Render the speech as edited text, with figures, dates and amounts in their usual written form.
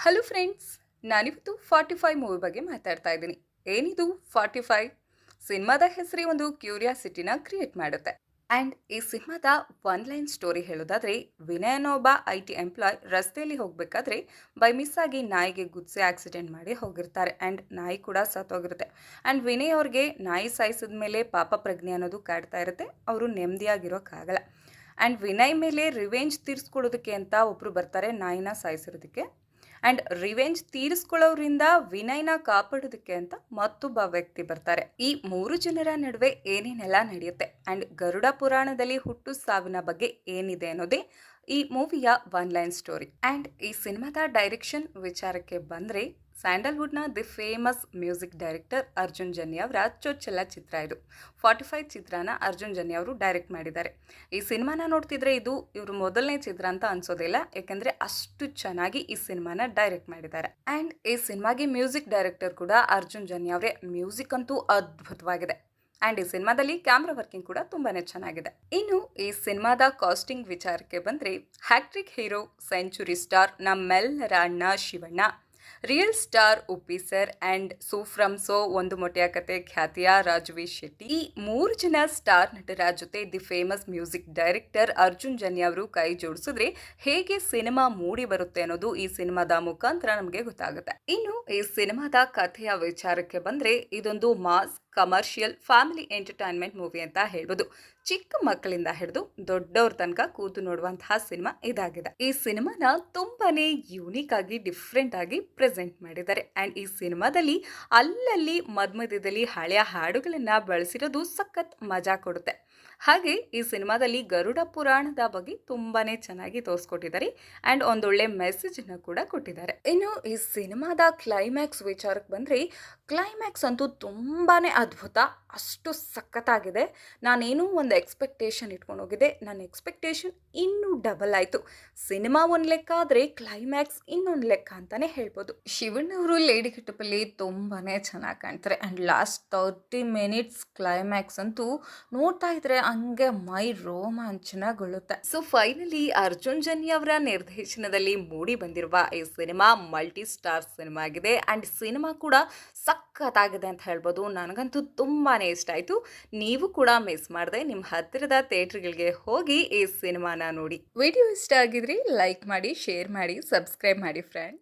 Hello friends, ನಾನಿವತ್ತು 45 movie ಬಗ್ಗೆ ಮಾತಾಡ್ತಾ ಇದ್ದೀನಿ. ಏನಿದು 45? ಸಿನಿಮಾದ ಹೆಸರೇ ಒಂದು ಕ್ಯೂರಿಯಾಸಿಟಿನ ಕ್ರಿಯೇಟ್ ಮಾಡುತ್ತೆ. ಆ್ಯಂಡ್ ಈ ಸಿನಿಮಾದ ಒನ್ ಲೈನ್ ಸ್ಟೋರಿ ಹೇಳೋದಾದ್ರೆ, ವಿನಯ್ ಅನ್ನೋ ಒಬ್ಬ IT ಎಂಪ್ಲಾಯ್ ರಸ್ತೆಯಲ್ಲಿ ಹೋಗಬೇಕಾದ್ರೆ ಬೈ ಮಿಸ್ ಆಗಿ ನಾಯಿಗೆ ಗುದ್ಸಿ ಆಕ್ಸಿಡೆಂಟ್ ಮಾಡಿ ಹೋಗಿರ್ತಾರೆ. ಆ್ಯಂಡ್ ನಾಯಿ ಕೂಡ ಸತ್ತೋಗಿರುತ್ತೆ. ಆ್ಯಂಡ್ ವಿನಯ್ ಅವ್ರಿಗೆ ನಾಯಿ ಸಾಯಿಸಿದ ಮೇಲೆ ಪಾಪ ಪ್ರಜ್ಞೆ ಅನ್ನೋದು ಕಾಡ್ತಾ ಇರುತ್ತೆ. ಅವರು ನೆಮ್ಮದಿಯಾಗಿರೋಕ್ಕಾಗಲ್ಲ. ಆ್ಯಂಡ್ ವಿನಯ್ ಮೇಲೆ ರಿವೆಂಜ್ ತೀರಿಸ್ಕೊಳ್ಳೋದಕ್ಕೆ ಅಂತ ಒಬ್ಬರು ಬರ್ತಾರೆ ನಾಯಿನ ಸಾಯಿಸಿರೋದಕ್ಕೆ. ಆ್ಯಂಡ್ ರಿವೆಂಜ್ ತೀರಿಸ್ಕೊಳ್ಳೋರಿಂದ ವಿನಯ್ನ ಕಾಪಾಡೋದಕ್ಕೆ ಅಂತ ಮತ್ತೊಬ್ಬ ವ್ಯಕ್ತಿ ಬರ್ತಾರೆ. ಈ ಮೂರು ಜನರ ನಡುವೆ ಏನೇನೆಲ್ಲ ನಡೆಯುತ್ತೆ ಆ್ಯಂಡ್ ಗರುಡ ಪುರಾಣದಲ್ಲಿ ಹುಟ್ಟು ಸಾವಿನ ಬಗ್ಗೆ ಏನಿದೆ ಅನ್ನೋದೇ ಈ ಮೂವಿಯ ಒನ್ ಲೈನ್ ಸ್ಟೋರಿ. ಆ್ಯಂಡ್ ಈ ಸಿನಿಮಾದ ಡೈರೆಕ್ಷನ್ ವಿಚಾರಕ್ಕೆ ಬಂದರೆ, ಸ್ಯಾಂಡಲ್ವುಡ್ನ the famous music director Arjun Janya ಅವರ ಚೊಚ್ಚಲ ಚಿತ್ರ ಇದು. 45 ಚಿತ್ರನ ಅರ್ಜುನ್ ಜನ್ಯ ಅವರು ಡೈರೆಕ್ಟ್ ಮಾಡಿದ್ದಾರೆ. ಈ ಸಿನಿಮಾನ ನೋಡ್ತಿದ್ರೆ ಇದು ಇವರು ಮೊದಲನೇ ಚಿತ್ರ ಅಂತ ಅನ್ಸೋದಿಲ್ಲ, ಯಾಕಂದ್ರೆ ಅಷ್ಟು ಚೆನ್ನಾಗಿ ಈ ಸಿನಿಮಾನ ಡೈರೆಕ್ಟ್ ಮಾಡಿದ್ದಾರೆ. ಆ್ಯಂಡ್ ಈ ಸಿನಿಮಾಗೆ ಮ್ಯೂಸಿಕ್ ಡೈರೆಕ್ಟರ್ ಕೂಡ ಅರ್ಜುನ್ ಜನ್ಯ ಅವರೇ. ಮ್ಯೂಸಿಕ್ ಅಂತೂ ಅದ್ಭುತವಾಗಿದೆ. ಆ್ಯಂಡ್ ಈ ಸಿನಿಮಾದಲ್ಲಿ ಕ್ಯಾಮ್ರಾ ವರ್ಕಿಂಗ್ ಕೂಡ ತುಂಬಾನೇ ಚೆನ್ನಾಗಿದೆ. ಇನ್ನು ಈ ಸಿನಿಮಾದ ಕಾಸ್ಟಿಂಗ್ ವಿಚಾರಕ್ಕೆ ಬಂದರೆ, ಹ್ಯಾಟ್ರಿಕ್ ಹೀರೋ, ಸೆಂಚುರಿ ಸ್ಟಾರ್ ನಮ್ಮೆಲ್ಲರ ಅಣ್ಣ Shivanna, real star Uppi sir and Su from So ಒಂದು ಮೊಟ್ಟೆಯ ಕತೆ ಖ್ಯಾತಿಯ ರಾಜವೀಶ್ ಶೆಟ್ಟಿ, ಈ ಮೂರು ಜನ ಸ್ಟಾರ್ ನಟರ ಜೊತೆ the famous music director Arjun Janya ಅವರು ಕೈ ಜೋಡಿಸಿದ್ರೆ ಹೇಗೆ ಸಿನಿಮಾ ಮೂಡಿ ಬರುತ್ತೆ ಅನ್ನೋದು ಈ ಸಿನಿಮಾದ ಮುಖಾಂತರ ನಮಗೆ ಗೊತ್ತಾಗುತ್ತೆ. ಇನ್ನು ಈ ಸಿನಿಮಾದ ಕಥೆಯ ವಿಚಾರಕ್ಕೆ ಬಂದರೆ, ಇದೊಂದು mass commercial family entertainment movie ಅಂತ ಹೇಳ್ಬೋದು. ಚಿಕ್ಕ ಮಕ್ಕಳಿಂದ ಹಿಡಿದು ದೊಡ್ಡವ್ರ ತನಕ ಕೂತು ನೋಡುವಂತಹ ಸಿನಿಮಾ ಇದಾಗಿದೆ. ಈ ಸಿನಿಮಾನ ತುಂಬಾನೇ ಯೂನಿಕ್ ಆಗಿ ಡಿಫ್ರೆಂಟ್ ಆಗಿ ಪ್ರೆಸೆಂಟ್ ಮಾಡಿದ್ದಾರೆ. ಆ್ಯಂಡ್ ಈ ಸಿನಿಮಾದಲ್ಲಿ ಅಲ್ಲಲ್ಲಿ ಮಧ್ಯದಲ್ಲಿ ಹಳೆಯ ಹಾಡುಗಳನ್ನ ಬಳಸಿರೋದು ಸಖತ್ ಮಜಾ ಕೊಡುತ್ತೆ. ಹಾಗೆ ಈ ಸಿನಿಮಾದಲ್ಲಿ ಗರುಡ ಪುರಾಣದ ಬಗ್ಗೆ ತುಂಬಾನೇ ಚೆನ್ನಾಗಿ ತೋರಿಸ್ಕೊಟ್ಟಿದ್ದಾರೆ. ಆ್ಯಂಡ್ ಒಂದೊಳ್ಳೆ ಮೆಸೇಜನ್ನು ಕೂಡ ಕೊಟ್ಟಿದ್ದಾರೆ. ಇನ್ನು ಈ ಸಿನಿಮಾದ ಕ್ಲೈಮ್ಯಾಕ್ಸ್ ವಿಚಾರಕ್ಕೆ ಬಂದರೆ, ಕ್ಲೈಮ್ಯಾಕ್ಸ್ ಅಂತೂ ತುಂಬಾನೇ ಅದ್ಭುತ, ಅಷ್ಟು ಸಖತ್ತಾಗಿದೆ. ನಾನೇನೋ ಒಂದು ಎಕ್ಸ್ಪೆಕ್ಟೇಷನ್ ಇಟ್ಕೊಂಡು ಹೋಗಿದ್ದೆ, ನನ್ನ ಎಕ್ಸ್ಪೆಕ್ಟೇಷನ್ ಇನ್ನೂ ಡಬಲ್ ಆಯಿತು. ಸಿನಿಮಾ ಒಂದು ಲೆಕ್ಕ ಆದರೆ ಕ್ಲೈಮ್ಯಾಕ್ಸ್ ಇನ್ನೊಂದು ಲೆಕ್ಕ ಅಂತಲೇ ಹೇಳ್ಬೋದು. ಶಿವಣ್ಣವರು ಲೇಡಿ ಗೆಟಪಲ್ಲಿ ತುಂಬಾ ಚೆನ್ನಾಗಿ ಕಾಣ್ತಾರೆ. ಆ್ಯಂಡ್ ಲಾಸ್ಟ್ 30 ಮಿನಿಟ್ಸ್ ಕ್ಲೈಮ್ಯಾಕ್ಸ್ ಅಂತೂ ನೋಡ್ತಾ ಇದ್ರೆ ಹಂಗೆ ಮೈ ರೋಮಾಂಚನಗೊಳ್ಳುತ್ತೆ. ಸೊ ಫೈನಲಿ ಅರ್ಜುನ್ ಜನ್ಯ ಅವರ ನಿರ್ದೇಶನದಲ್ಲಿ ಮೂಡಿ ಬಂದಿರುವ ಈ ಸಿನಿಮಾ ಮಲ್ಟಿ ಸ್ಟಾರ್ ಸಿನಿಮಾ ಆಗಿದೆ. ಆ್ಯಂಡ್ ಸಿನಿಮಾ ಕೂಡ ಸಖತ್ತಾಗಿದೆ ಅಂತ ಹೇಳ್ಬೋದು. ನನಗಂತೂ ತುಂಬಾ ಇಷ್ಟ ಆಯಿತು. ನೀವು ಕೂಡ ಮಿಸ್ ಮಾಡದೆ ನಿಮ್ಮ ಹತ್ತಿರದ ಥಿಯೇಟರ್ಗಳಿಗೆ ಹೋಗಿ ಈ ಸಿನಿಮಾನ ನೋಡಿ. ವಿಡಿಯೋ ಇಷ್ಟ ಆಗಿದ್ರೆ ಲೈಕ್ ಮಾಡಿ, ಶೇರ್ ಮಾಡಿ, ಸಬ್ಸ್ಕ್ರೈಬ್ ಮಾಡಿ ಫ್ರೆಂಡ್.